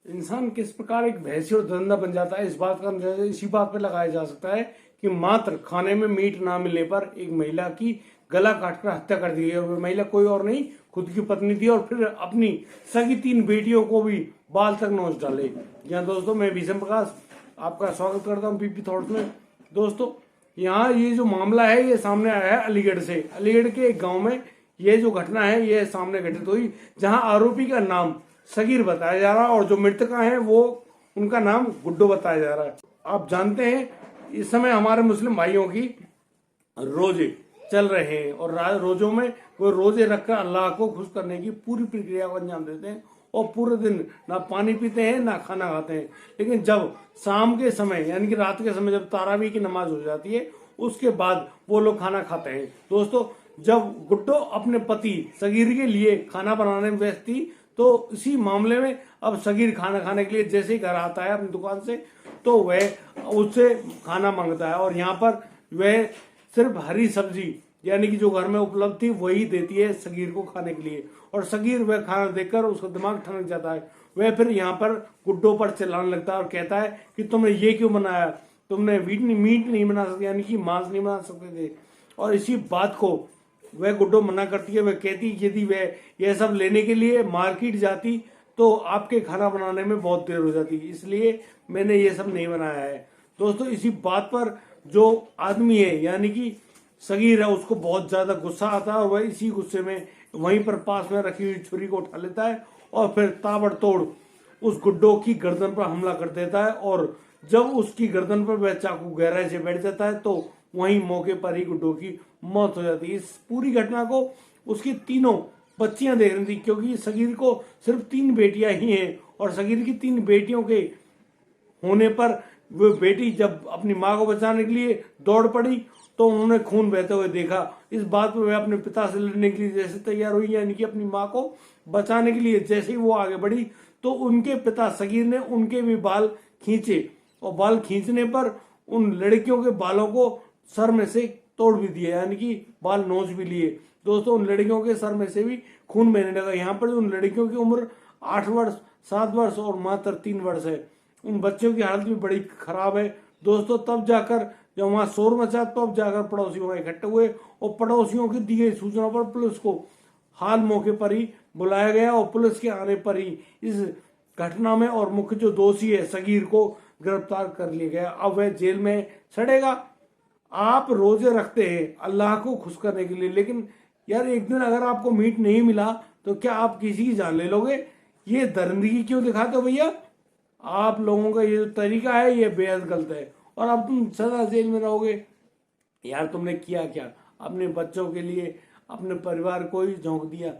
इंसान किस प्रकार एक भैंसी और धंधा बन जाता है, इस बात का अंदाजा इसी बात पर लगाया जा सकता है कि मात्र खाने में मीट ना मिलने पर एक महिला की गला काटकर हत्या कर दी गई। और वह महिला कोई और नहीं, खुद की पत्नी थी, और फिर अपनी सगी 3 बेटियों को भी बाल तक नोच डाले। यहाँ दोस्तों मैं भीषम प्रकाश आपका स्वागत करता हूँ पीपी थॉट्स में। दोस्तों यहाँ ये जो मामला है ये सामने आया है अलीगढ़ से। अलीगढ़ के एक गाँव में ये जो घटना है ये सामने घटित हुई, जहाँ आरोपी का नाम सगीर बताया जा रहा है और जो मृतका है वो उनका नाम गुड्डो बताया जा रहा है। आप जानते हैं इस समय हमारे मुस्लिम भाइयों की रोजे चल रहे हैं और रोजों में वो रोजे रखकर अल्लाह को खुश करने की पूरी प्रक्रिया को अंजाम देते हैं और पूरे दिन ना पानी पीते हैं ना खाना खाते हैं। लेकिन जब शाम के समय यानी कि रात के समय जब तारावी की नमाज हो जाती है उसके बाद वो लोग खाना खाते हैं। दोस्तों जब गुड्डो अपने पति सगीर के लिए खाना बनाने में व्यस्त थी तो इसी मामले में अब सगीर खाना खाने के लिए जैसे ही घर आता है अपनी दुकान से तो वह उससे खाना मांगता है और यहाँ पर वह सिर्फ हरी सब्जी यानी कि जो घर में उपलब्ध थी वही देती है सगीर को खाने के लिए। और सगीर वह खाना देखकर उसका दिमाग ठनक जाता है। वह फिर यहाँ पर गुड्डो पर चिल्लाने लगता है और कहता है कि तुमने ये क्यों बनाया, तुमने मीट नहीं बना सकते यानी कि मांस नहीं बना सकते थे। और इसी बात को वह गुड्डो मना करती है। वह कहती यदि वह यह सब लेने के लिए मार्केट जाती तो आपके खाना बनाने में बहुत देर हो जाती, इसलिए मैंने ये सब नहीं बनाया है। दोस्तों इसी बात पर जो आदमी है यानी कि सगीर है उसको बहुत ज्यादा गुस्सा आता है और वह इसी गुस्से में वहीं पर पास में रखी हुई छुरी को उठा लेता है और फिर ताबड़तोड़ उस गुड्डो की गर्दन पर हमला कर देता है। और जब उसकी गर्दन पर वह चाकू गहराई से बैठ जाता है तो वहीं मौके पर ही गुड्डो की मौत हो जाती है। इस पूरी घटना को उसकी तीनों बच्चियां देख रही थी क्योंकि सगीर को सिर्फ 3 बेटियां ही हैं और सगीर की 3 बेटियों के होने पर वो बेटी जब अपनी माँ को बचाने के लिए दौड़ पड़ी तो उन्होंने खून बहते हुए देखा। इस बात पर वह अपने पिता से लड़ने के लिए जैसे तैयार हुई यानी कि अपनी माँ को बचाने के लिए जैसे ही वो आगे बढ़ी तो उनके पिता सगीर ने उनके भी बाल खींचे और बाल खींचने पर उन लड़कियों के बालों को सर में से तोड़ भी दिए यानी कि बाल नोच भी लिए। दोस्तों उन लड़कियों के सर में से भी खून बहने लगा। यहाँ पर उन लड़कियों की उम्र 8 वर्ष 7 वर्ष और मात्र 3 वर्ष है। उन बच्चों की हालत भी बड़ी खराब है। दोस्तों तब जाकर जब वहां शोर मचा तब जाकर पड़ोसी वहां इकट्ठे हुए और पड़ोसियों की दी गई सूचना पर पुलिस को हाल मौके पर ही बुलाया गया और पुलिस के आने पर ही इस घटना में और मुख्य जो दोषी है सगीर को गिरफ्तार कर लिया गया। अब वह जेल में सड़ेगा। आप रोजे रखते हैं अल्लाह को खुश करने के लिए, लेकिन यार एक दिन अगर आपको मीट नहीं मिला तो क्या आप किसी की जान ले लोगे? ये दरिंदगी क्यों दिखाते हो भैया? आप लोगों का ये जो तरीका है ये बेहद गलत है और अब तुम सदा जेल में रहोगे। यार तुमने किया क्या? अपने बच्चों के लिए अपने परिवार को ही झोंक दिया।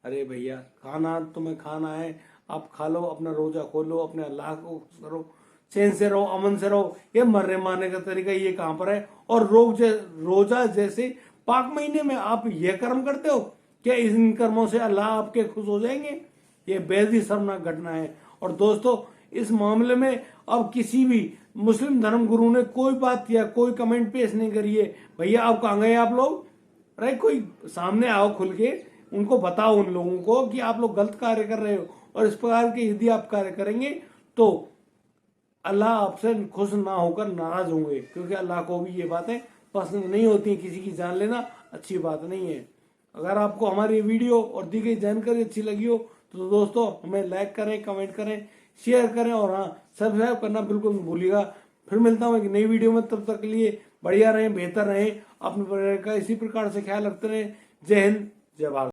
अरे भैया खाना तुम्हें खाना है, आप खा लो, अपना रोजा खोलो, अपने अल्लाह को खुश करो, चैन से रहो, अमन से रहो। ये मरने मारने का तरीका ये कहाँ पर है? और रोजा जैसे पाक महीने में आप ये कर्म करते हो? क्या इन कर्मों से अल्लाह आपके खुश हो जाएंगे? ये बेहद ही शर्मनाक घटना है। और दोस्तों इस मामले में अब किसी भी मुस्लिम धर्म गुरु ने कोई बात या कोई कमेंट पेश नहीं करी है। भैया आप कहाँ गए आप लोग? अरे कोई सामने आओ खुल के, उनको बताओ उन लोगों को कि आप लोग गलत कार्य कर रहे हो और इस प्रकार के यदि आप कार्य करेंगे तो अल्लाह आपसे खुश ना होकर नाराज होंगे, क्योंकि अल्लाह को भी ये बातें पसंद नहीं होती। किसी की जान लेना अच्छी बात नहीं है। अगर आपको हमारी वीडियो और दी गई जानकारी अच्छी लगी हो तो दोस्तों हमें लाइक करें, कमेंट करें, शेयर करें और हाँ सब्सक्राइब करना बिल्कुल मत भूलिएगा। फिर मिलता हूँ एक नई वीडियो में, तब तक के लिए बढ़िया रहें, बेहतर रहें, अपने परिवार का इसी प्रकार से ख्याल रखते रहें। जय हिंद, जय भारत।